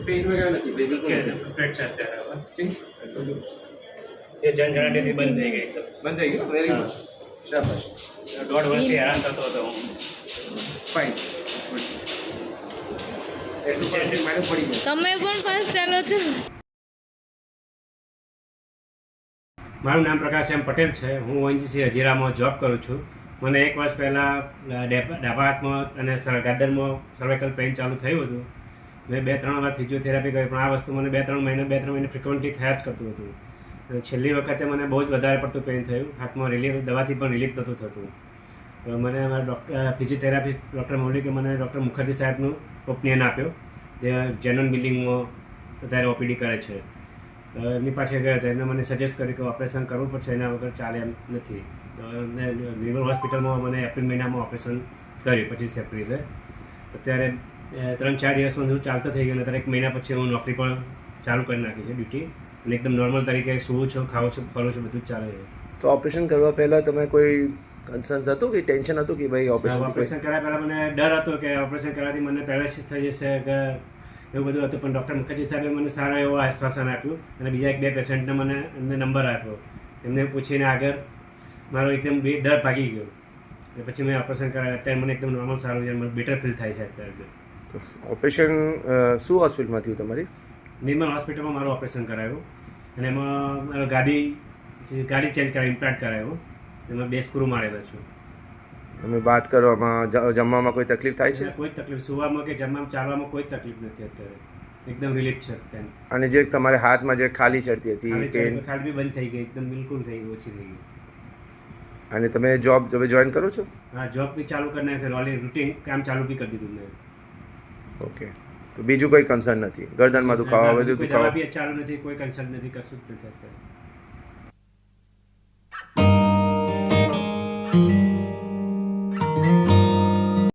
Pain વગેરે નથી, બિલકુલ નથી. પેટ છે અત્યારે હવે. સિંગ એ જનજણાટીથી બંધ થઈ ગઈ એકદમ. બંધ થઈ ગયું. વેરી ગુડ, શાબાશ, 1.5 વર્ષથી હેરાન થતો હતો હું. ફાઇન. એટલું પણ મારે પડી ગયું. તમે પણ ફાસ્ટ ચાલો છો. મારું નામ પ્રકાશ એમ પટેલ છે. હું ઓએનજીસી હજીરામાં જોબ કરું છું. મને 1 વર્ષ પહેલાં ડાબા હાથમાં અને ગાદરમાં સર્વાઇકલ પેઇન ચાલુ થયું હતું. મેં 2-3 વાર ફિઝિયોથેરાપી કરી, પણ આ વસ્તુ મને 2-3 મહિને ફ્રિકવન્ટલી થયા જ કરતું હતું. છેલ્લી વખતે મને બહુ જ વધારે પડતું પેઇન થયું. હાથમાં રિલીફ, દવાથી પણ રિલીફ નહોતું થતું. તો મને મારા ફિઝિયોથેરાપી ડૉક્ટર મૌલિકે મને ડૉક્ટર મુખર્જી સાહેબનું ઓપિનિયન આપ્યો, જે જેનોન બિલ્ડિંગમાં અત્યારે ઓપીડી કરે છે. એમની પાસે ગયો તો એમને મને સજેસ્ટ કર્યું કે ઓપરેશન કરવું પડશે, એના વગર ચાલે એમ નથી. તો એમને રિવર હોસ્પિટલમાં મને એપ્રિલ મહિનામાં ઓપરેશન કર્યું, 25 એપ્રિલે. અત્યારે 3-4 દિવસમાં હું ચાલતો થઈ ગયો. અત્યારે 1 મહિના પછી હું નોકરી પણ ચાલુ કરી નાખી છે, ડ્યુટી. અને એકદમ નોર્મલ તરીકે સૂવું છું, ખાઉં છું, ફરું છું, બધું જ ચાલે છે. તો ઓપરેશન કરવા પહેલાં તમે કોઈ કન્સર્ન્સ હતું કે ટેન્શન હતું કે ભાઈ ઓપરેશન કર્યા પહેલાં મને ડર હતો કે ઓપરેશન કરવાથી મને પેરાલિસિસ થઈ જશે કે એવું બધું હતું. પણ ડૉક્ટર મુખર્જી સાહેબે મને સારો એવો આશ્વાસન આપ્યું અને બીજા 1-2 પેશન્ટને મને એમને નંબર આપ્યો. એમને પૂછીને આગળ મારો એકદમ ડર ભાગી ગયો. અને પછી મેં ઓપરેશન કરાવ્યું. અત્યારે મને એકદમ નોર્મલ સારું છે, મને બેટર ફીલ થાય છે અત્યારે. ઓપરેશન શું હોસ્પિટલમાં થયું તમારી? નિર્મલ હોસ્પિટલમાં મારું ઓપરેશન કરાવ્યું. અને એમાં મારો ગાડી ચેન્જ કરાવી, ઇમ્પ્લાન્ટ કરાવ્યો. એમાં 2 સ્ક્રૂ મારેલા છું. તમે વાત કરવામાં, જમવામાં કોઈ તકલીફ થાય છે? કોઈ તકલીફ, સુવામાં કે જમવામાં, ચાલવામાં કોઈ તકલીફ નથી અત્યારે. એકદમ રિલીફ છે પેન. અને જે તમારે હાથમાં જે ખાલી ચડતી હતી પેન, ખાલી બી બંધ થઈ ગઈ, એકદમ બિલકુલ થઈ ગઈ, ઓછી થઈ ગઈ. અને તમે જોબ હવે જોઈન કરો છો? હા, જોબ બી ચાલુ કરી નાખ્યું, ઓલી રૂટીન કામ ચાલુ બી કરી દીધું મેં. ઓકે. તો બીજું કોઈ કન્સર્ન નથી? ગરદનમાં દુખાવા, બધું કોઈ દુખાવા? દવા બી ચાલુ નથી, કોઈ કન્સલ્ટ નથી, કશું જ નથી અત્યારે.